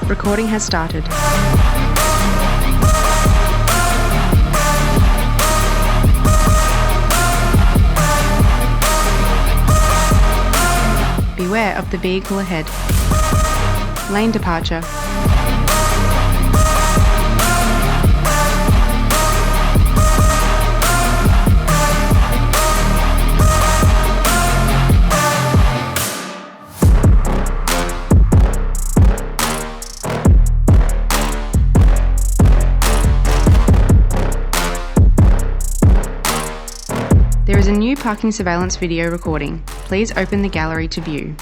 Recording has started. Beware of the vehicle ahead. Lane departure. There is a new parking surveillance video recording. Please open the gallery to view.